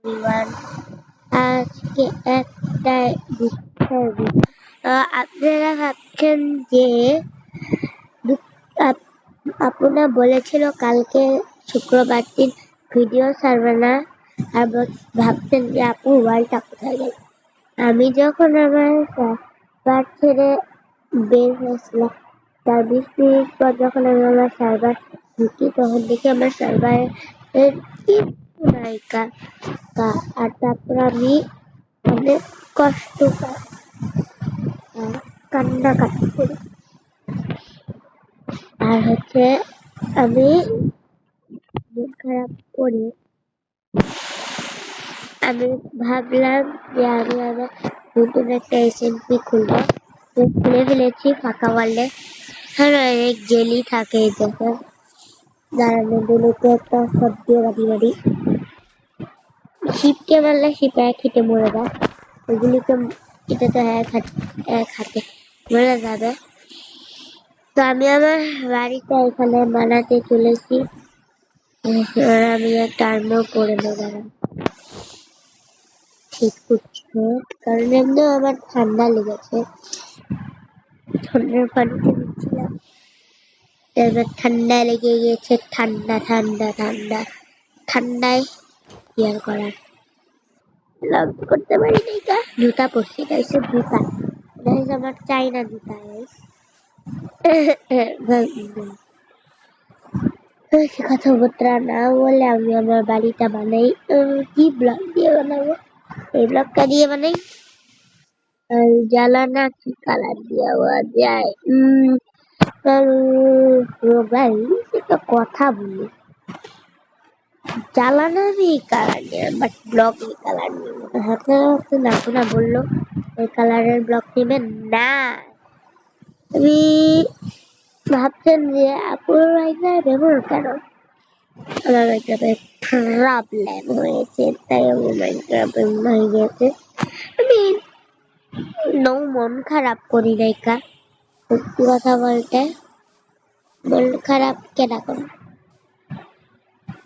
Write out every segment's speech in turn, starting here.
Everyone, আজকে একটা দুঃখের বিষয়। আপনারা ভাবছেন যে আপনারা বলেছিল কালকে শুক্রবার দিন ভিডিও ছাড়বে না, আর ভাবছেন যে আপু মোবাইলটা কোথায় গেল। আমি যখন আমার সার্ভার ছেড়ে বের হয়েছিলাম, তার 20 মিনিট পর যখন আমি আমার সার্ভার ঢুকি, তখন দেখি আমার সার্ভারের কিছু নাই আর তারপর আমি অনেক কষ্ট কান্নাকাটি করি। আর আমি মন খারাপ করি। আমি ভাবলাম যে আমি আমার নতুন একটা এসএমপি খুলবো, খুলে ফেলেছি ফাঁকা ওয়ার্ল্ডে। হ্যাঁ, অনেক জেলি থাকে এই দেখে দাঁড়ানো দিলুকে একটা সব দিয়ে বাড়ি শিপকে মারলে শিপ এক হিটে মরে যায়। ওইগুলিকে এটা তো এক হাতে মরে যাবে। তো আমি আমার বাড়িটা এখানে বানাতে চলেছি। আমি একটা আর্মও করে নেব, ঠিক করছে, কারণ এমনিও আমার ঠান্ডা লেগেছে। ঠান্ডার পানিতে দিচ্ছিলাম, এবার ঠান্ডা লেগে গিয়েছে। ঠান্ডায় কি আর করার, লক করতে পারি নাই। জুতা পরছি, গাইছে জুতা, গাইস আমার চাইনা জুতা। গাইস কথাবার্তা না বলে আমি আমার বাড়িটা বানাই। কি ব্লক দিয়ে বানাবো? এই ব্লকটা দিয়ে বানাই। আর জ্বালানা কি কালার দেওয়া যায়? গাইস একটা কথা বলি, জ্বালানা আমি কালার নেই, বাট ব্লক কালার নেই। আপনারা বললো এই কালারের ব্লক নেবেন না। আমি ভাবছেন যে আপুর মাইক্রোওয়েভ ব্যবহার কেন? আমার মাইক্রোওয়েভ প্রবলেম হয়েছে, তাই আমার মাইক্রোওয়েভ হয়ে গেছে। আমি মন খারাপ করি নাই সত্যি কথা বলতে মন খারাপ কেন করি।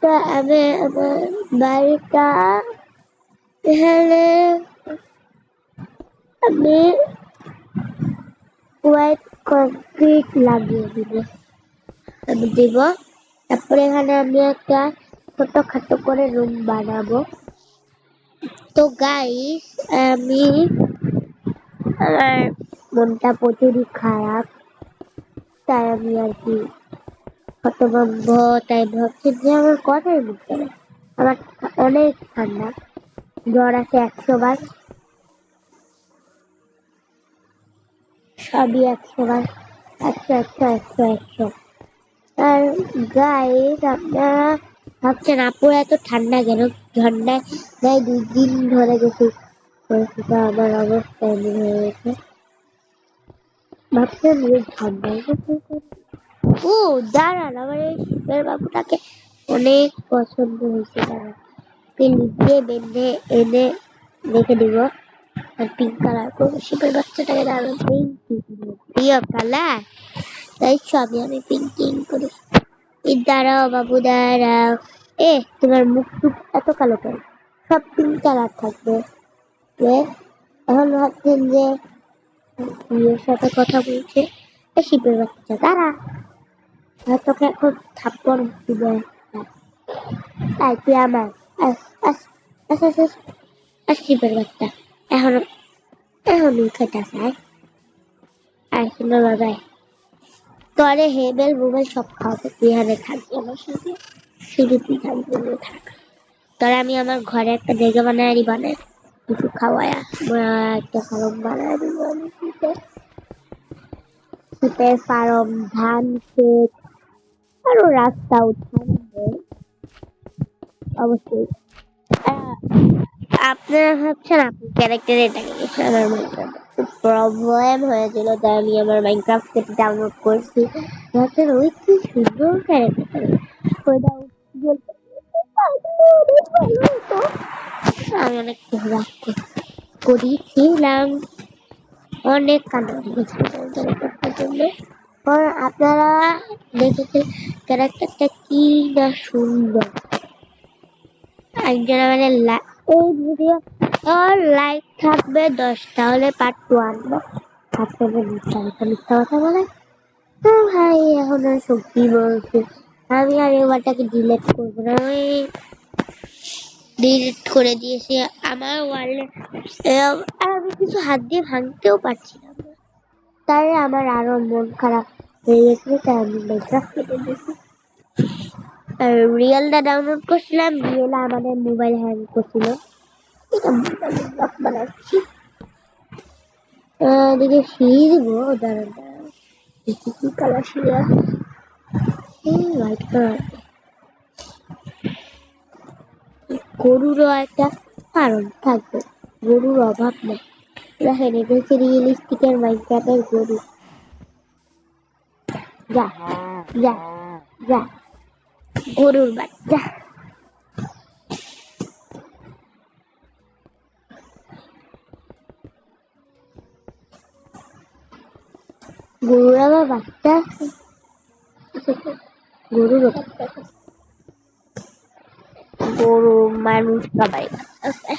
তো আমি আমার বাড়িটা এখানে আমি হোয়াইট কংক্রিট লাগিয়ে দিব। তারপরে এখানে আমি একটা ছোটখাটো করে রুম বানাবো। তো গাইস আমি আমার মনটা প্রচুরই খারাপ, তাই আমি আর কি হতভম্ব। তাই ভাবছি যে আমার কথাই বুঝতে না। আমার অনেক ঠান্ডা, জ্বর আছে 100 বার, সবই 100 বার, 100। আর গাইস আপনারা ভাবছেন আপুর এত ঠান্ডা কেন? ঠান্ডায় 2 দিন ধরে গেছি, আমার অবস্থা এমন হয়ে গেছে। ভাবছেন ঠান্ডা ও দাঁড়ান, আমার এই শিবের বাবুটাকে অনেক পছন্দ হয়েছে। দাঁড়ান নিজে বেঁধে এনে রেখে দিব, আর পিঙ্ক কালার করবো শিবের বাচ্চাটাকে। দাঁড়ান প্রিয় কালার, তাই সবই আমি পিঙ্কিং করি। দাঁড়াও বাবু দাঁড়াও। তোমার মুখ টুক এত কালো কেন? সব পিঙ্ক কালার থাকবে। এখন ভাবছেন যে বিয়ের সাথে কথা বলছে শিবের বাচ্চা, দাঁড়া তোকে এখন থাপ্পড় দিব। তুই আমার শিবের বাচ্চা এখন খেতে চাই। আর শোনো বাবাই, তোরে হেবেল মোবাইল সব খাওয়াতে, তুই এখানে থাকবি আমার সাথে, শুধু তুই থাকবি, থাক। তোরা আমি আমার ঘরে একটা জায়গা বানায় কিছু খাওয়ায় একটা ফার্ম বানায় দিব। আমি শীতের ফার্ম, ধান ক্ষেত, আরো রাস্তা উঠান অবশ্যই। আপনারা ভাবছেন আপনার ক্যারেক্টার এটাকে আমার প্রবলেম হয়েছিল, তাই আমি আমার মাইনক্রাফট ডাউনলোড করছি। ভাবছেন ওই কি সুন্দর ক্যারেক্টার, আমি অনেক রাগ করেছিলাম, অনেক কান্নাকাটি ক্যারেক্টারটার জন্য। আপনারা দেখেছেন ক্যারেক্টারটা কি না সুন্দর। একজন আমাদের এই ভিডিও লাইক থাকবে 10, তাহলে পার্ট 2 আনবো। আপনাদের মিথ্যা কথা বলে তো ভাই, এখন আর সত্যি বলছি, আমি আর এবারটাকে ডিলিট করবো না। আমি ডিলিট করে দিয়েছি আমার ওয়ালে। আমি কিছু হাত দিয়ে ভাঙতেও পারছি না, তাই আমার আরো মন খারাপ হয়ে গেছিল, তাই আমি মাইনক্রাফট কেটে দিয়েছি। আর রিয়েলটা ডাউনলোড করছিলাম, রিয়েল আমাদের মোবাইল হ্যাং করছিল। এটা বানাচ্ছি এদিকে সিঁড়ি দিব, দাঁড়ান কি কালার সিঁড়ি আছে, হোয়াইট কালার। গরুরও একটা কারণ থাকবে, গরুর অভাব নেই। দেখেন এটা হচ্ছে রিয়েলিস্টিকের মাইনক্রাফটের গরু। যা যা যা গরুর বাচ্চা। গরুর আবার বাচ্চা আছে, গরুর বাচ্চা আছে। গরু মানুষ সবাই আছে।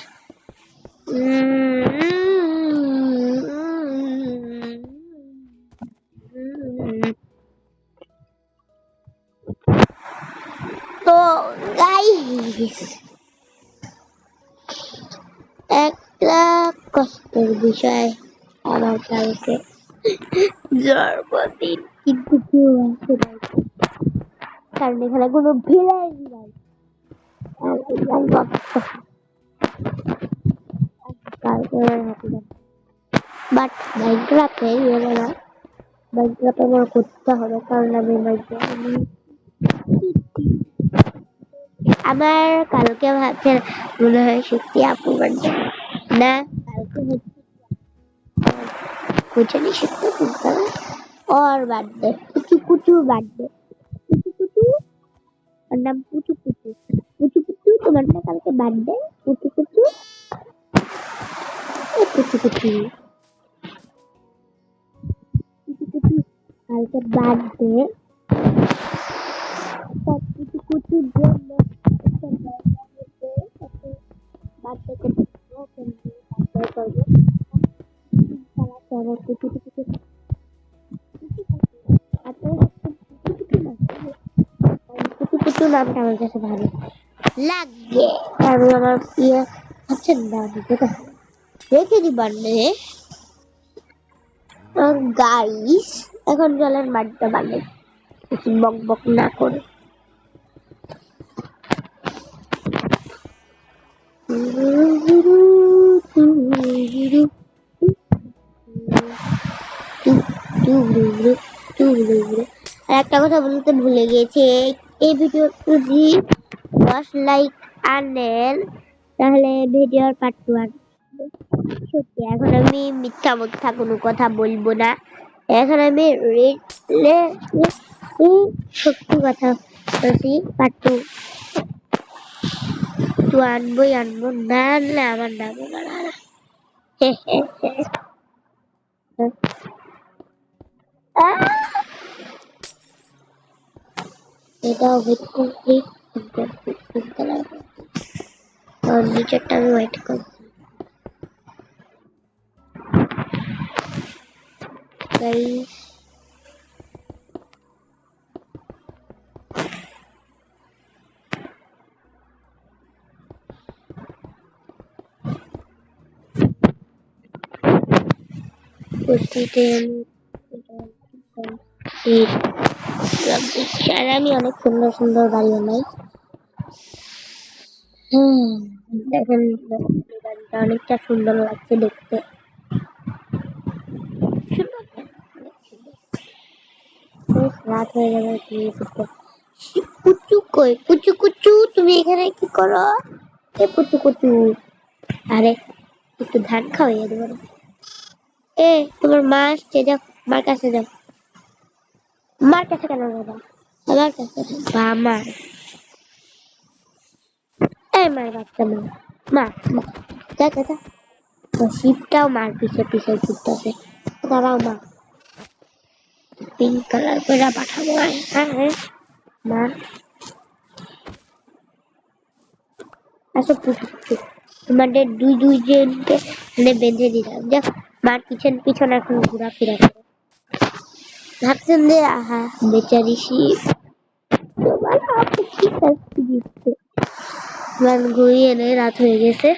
তো গাইস, একটা কষ্টের বিষয়, আমার কালকে জন্মদিন, কিন্তু কেউ আসে নাই, কারণ এখানে কোনো ভিড়াই নাই। বাট মাইনক্রাফটে মাইনক্রাফটে আমার করতে হবে, কারণ আমি আমার কালকে ভাবছে মনে হয় সত্যি আপু বার্থডে না, কালকে হচ্ছে कुछ नहीं सकते तुमका और बर्थडे कुचू कुचू बर्थडे कुचू कुचू और नाम कुचू कुचू कुचू कुचू তোমার না কালকে বার্থডে কুচু কুচু কুচু কুচু কুচু কুচু কালকে বার্থডে সব কুচু কুচুর জন্য বার্থডে করতে করবো তারা কুচু কুচু কুচু নামটা আমার কাছে ভালো লাগে। আমি আমার ইয়ে আচ্ছা না রেখে দিবার নেই। গাইস এখন জলের মাঠটা বানাই, বক বক না করে। আর একটা কথা বলতে ভুলে গেছি, এই ভিডিও যদি 10 লাইক আনেন তাহলে ভিডিওর পার্ট 2 আসবে। সত্যি এখন আমি মিথ্যা কোনো কথা বলবো না, এখন আমি সত্যি কথা বলছি। পার্ট 2 আনবোই আনবো, না আনলে আমার নাম এটা ওয়েট কমপ্লিট আর নিচেরটা আমি ওয়েট করছি। গাইস আমি অনেক সুন্দর সুন্দর বাড়ি বানাই। দেখেন বাড়িটা অনেকটা সুন্দর লাগছে দেখতে। রাত হয়ে যাবে, কুচু কই কুচু কুচু তুমি এখানে কি করো? এ কুচু কুচু, আরে একটু ধান খাওয়াইয়া দেবো না। এ তোমার মা আসছে, যাও মার কাছে যাও। মার কাছে কেন যাবো? আমার কাছে আমার এই মার বাচ্চা মা মা যা যা যা। শিপটাও মার পিছে পিছে ঘুরতেছে, দাঁড়াও মা, পিঙ্ক কালার করে পাঠাবো। হ্যাঁ মা আসো পুচু পুচু তোমাদের দুই জনকে এখানে বেঁধে দিলাম। দেখ মার পিছন এখন ঘোরাফেরা করে। ভাবছেন যে আহা বেচারি শিব তোমার আপু কি শাস্তি দিচ্ছে। গান ঘুরিয়ে এনে রাত হয়ে গেছে,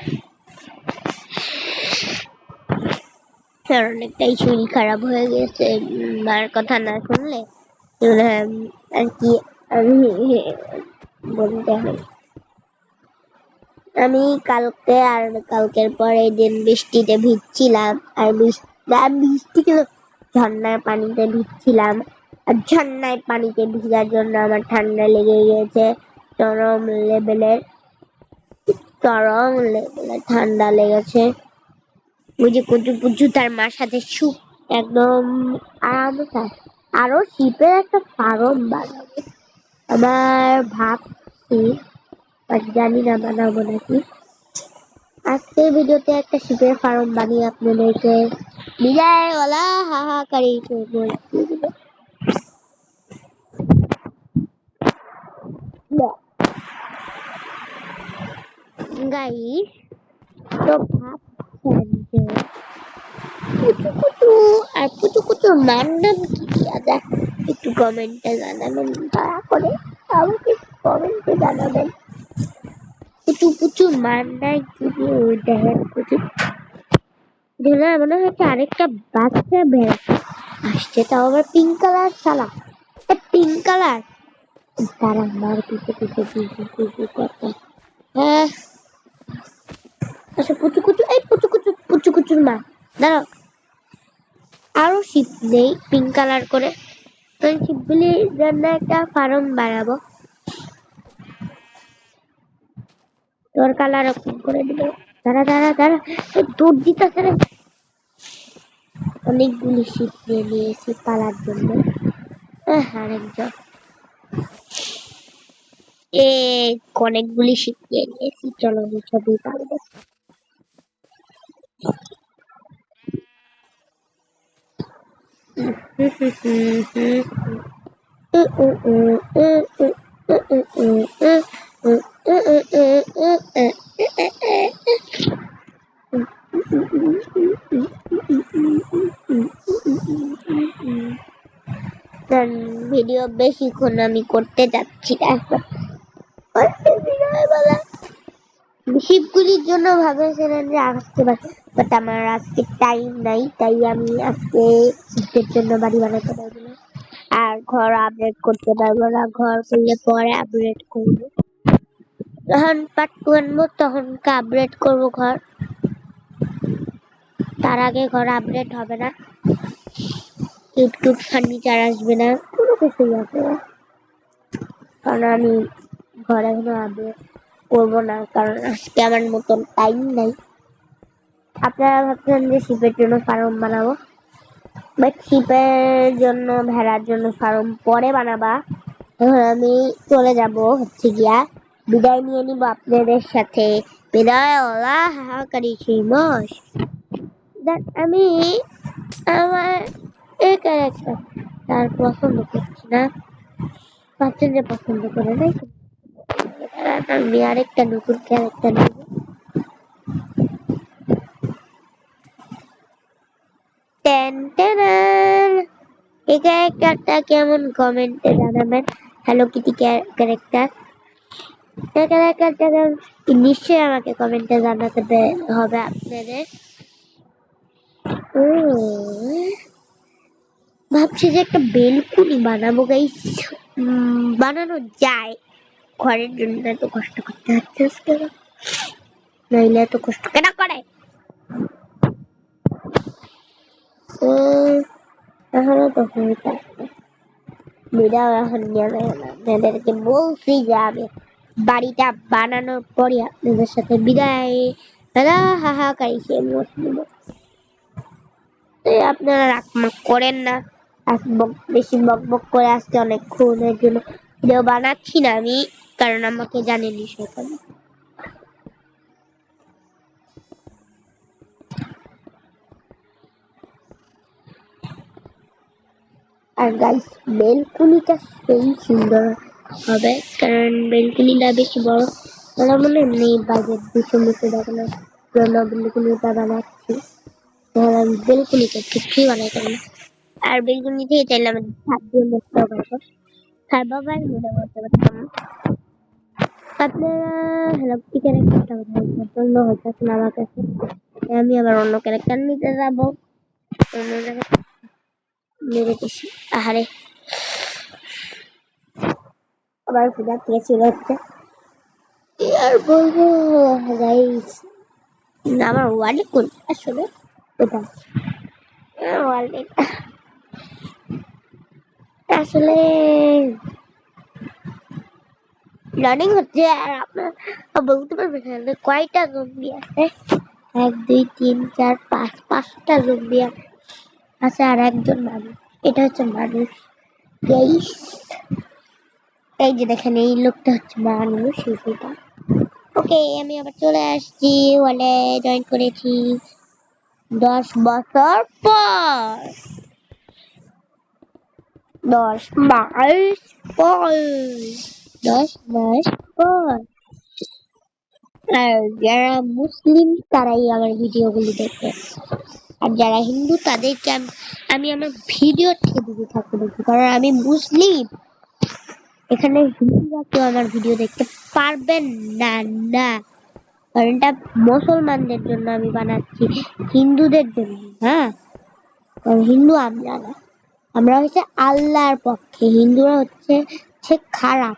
অনেকটাই শরীর খারাপ হয়ে গেছে মার কথা না শুনলে। আর কি আমি বলতে হয়, আমি কালকে আর কালকের পরে দিন বৃষ্টিতে ভিজছিলাম। আর বৃষ্টি ঝর্ণার পানিতে ভিজছিলাম। আর ঝর্ণায় পানিতে ভিজার জন্য আমার ঠান্ডা লেগে গেছে চরম লেভেলের ঠান্ডা লেগেছে। ওই যে কুচু পুচু তার মার সাথে সুখ একদম আরাম। আরো শিপের একটা ফার্ম বানাবো আমার ভাবছি, জানি না বানাবো নাকি। আজকের ভিডিওতে একটা শিপের ফার্ম বানিয়ে আপনাদেরকে বিদায় বলা হাহাকারি গাইস। তো ভাবছেন যে পুচু মান নাম কি দেওয়া যায় একটু কমেন্টে জানাবেন, দয়া করে আমাকে কমেন্টে জানাবেন। পুচু মান নাই কি দিয়ে ওই দেখেন পুচু মনে হচ্ছে আরেকটা বাচ্চা বের আসছে, তাও আবার পিঙ্ক কালার। সালা পিঙ্ক কালার তারা মার পিছে করতে। হ্যাঁ আচ্ছা পুচু মা দাঁড়াও। আরো শিপ নেই পিঙ্ক কালার করে, শিপগুলির জন্য একটা ফার্ম বানাবো। তোর কালার করে দিবে। দাঁড়া দৌড় দিতেছে রে। অনেকগুলি শিপ নিয়ে নিয়েছি পালার জন্য। আরেকজন অনেকগুলি শিপ নিয়ে নিয়েছি, চলো ছবি পালবো। ভিডিও বেশিক্ষণ আমি করতে যাচ্ছি না, শিপগুলির জন্য ভাবেছিলেন যে আসতে পারে, বাট আমার আজকে টাইম নাই, তাই আমি আজকে শিপের জন্য বাড়ি বানাতে পারবো না আর ঘর আপডেট করতে পারবো না। ঘর করলে পরে আপডেট করবো, যখন পার্ট 2 আনবো তখন আপডেট করবো ঘর। তার আগে ঘর আপডেট হবে না, ইউটিউব ফার্নিচার আসবে না, কোনো কিছুই আসবে না, কারণ আমি ঘর এখনো আপডেট করবো না, কারণ আজকে আমার মতন টাইম নাই। আপনারা ভাবছেন যে শিপের জন্য ফার্ম বানাবো, বাট শিপের জন্য ভেড়ার জন্য ফার্ম পরে বানাবা। এখন আমি চলে যাব হচ্ছে গিয়া, বিদায় নিয়ে নিব আপনাদের সাথে। বিদায় ওলা হাহাকারি সেই মাস। আমি আমার এই ক্যারেক্টার তার পছন্দ করছি না, ভাবছেন যে পছন্দ করে নাই। আমি আরেকটা নতুন ক্যারেক্টার নেব। এই ক্যারেক্টারটা কেমন কমেন্টে জানাবেন। হ্যালো কিটি ক্যারেক্টার নিশ্চয়ই আমাকে কমেন্টে জানাতে হবে আপনাদের। ভাবছি যে একটা বেলকুনি বানাবো গাইস। বানানো যায়, ঘরের জন্য এত কষ্ট করতে হচ্ছে কেন, নইলে এত কষ্ট কেন করে। এখনো তো বিদায় এখন আপনাদেরকে বলছি যে আমি বাড়িটা বানানোর পরে আপনাদের সাথে বিদায় দাদা হাহাকারি সে মত। আপনারা রাগমাগ করেন না, বেশি বকবক করে আসতে অনেকক্ষণের জন্য ভিডিও বানাচ্ছি না আমি, কারণ আমাকে জানেনি সকাল। আর গাইস বেলকুনিটা সেই সুন্দর হবে, কারণ বেলকুনিটা বেশি বড় ওরা মনে নেই বাজেট 200 টাকা না জন্য বেলকুনিটা বানাচ্ছি। তাহলে আমি বেলকুনিটা ঠিকই বানাইতে পারি। আর বেলকুনি থেকে চাইলে আমি ছাদ দিয়ে মুক্ত করবো। আর বাবার মনে করতে পারতাম আপনারা হ্যালো ক্যারেক্টারটা পছন্দ হচ্ছে না আমার কাছে। আমি আবার অন্য ক্যারেক্টার নিতে যাবো। অন্য জায়গায় মেরে দিছি। আহারে আবার ফিরে চলে হচ্ছে। আর বলবো গাইস আমার ওয়ালেট কোন আসলে এটা ওয়ালেট আসলে লার্নিং হচ্ছে। আর আপনার বলতে পারবেন কয়টা জম্বি আছে? 1 2 3 4 5 5টা জম্বি আছে আর একজন মানুষ। এটা হচ্ছে মানুষ গাইস। এই যে দেখেন এই লোকটা হচ্ছে মানুষ। এটা ওকে আমি আবার চলে আসছি ওয়ালে জয়েন করেছি 10 বছর পর 10 মাস পর 10 মাস পর। আর যারা মুসলিম তারাই আমার ভিডিওগুলি দেখে আর যারা হিন্দু তাদেরকে আমি আমার ভিডিও থেকে দিতে থাকতে দেখি কারণ আমি মুসলিম। এখানে হিন্দুরা কেউ আমার ভিডিও দেখতে পারবেন না না কারণ এটা মুসলমানদের জন্য আমি বানাচ্ছি হিন্দুদের জন্য। হ্যাঁ হিন্দু আমরা না আমরা হচ্ছে আল্লাহর পক্ষে হিন্দুরা হচ্ছে খারাপ।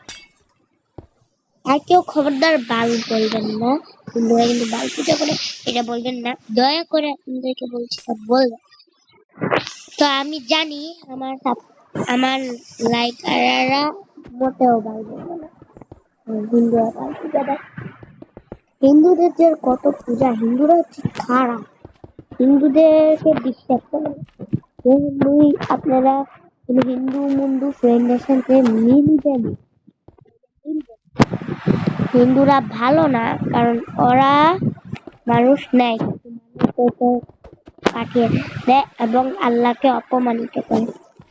আর কেউ খবরদার বাল বলবেন না হিন্দুরা কিন্তু বাল পূজা করে এটা বলবেন না দয়া করে আপনাদেরকে বলছি সব বলবেন। তো আমি জানি আমার লাইকাররা মোটেও বাল বলবে না হিন্দুরা বাল পূজা দেয়। হিন্দুদের যে কত পূজা হিন্দুরা হচ্ছে খারাপ হিন্দুদেরকে বিশ্বাস করে আপনারা হিন্দু মুন্দু ফ্রেন্ডের সাথে মিলবেন। হিন্দুরা ভালো না কারণ ওরা মানুষ নেয় মানুষকে পাঠিয়ে দেয় এবং আল্লাহকে অপমানিত করে।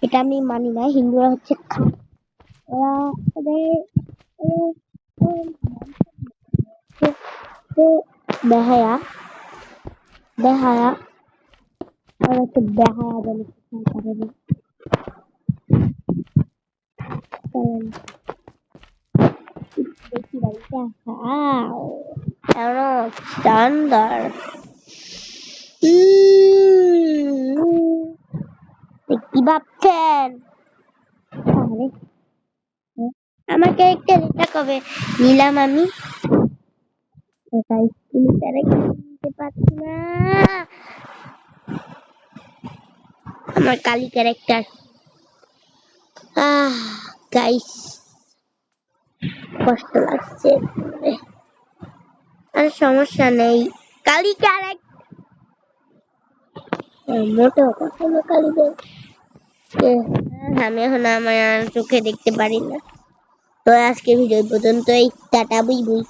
এটা আমি মানি না। হিন্দুরা হচ্ছে ওরা বেহায়া বেহায়া ওরা হচ্ছে বেহায়া বলে দেখি বাড়িটা স্ট্যান্ডার্ড কি ভাবছেন? আমার ক্যারেক্টার এটা কবে নিলাম আমি নিতে পারছি না। আমার কালি ক্যারেক্টার গাইস কষ্ট লাগছে আর সমস্যা নেই কালি ক্যারেক্টার মোটেও কখনো কালিদের আমি এখন আমার চোখে দেখতে পারি না। তো আজকে ভিডিও পর্যন্ত এই টাটা বুই বুই।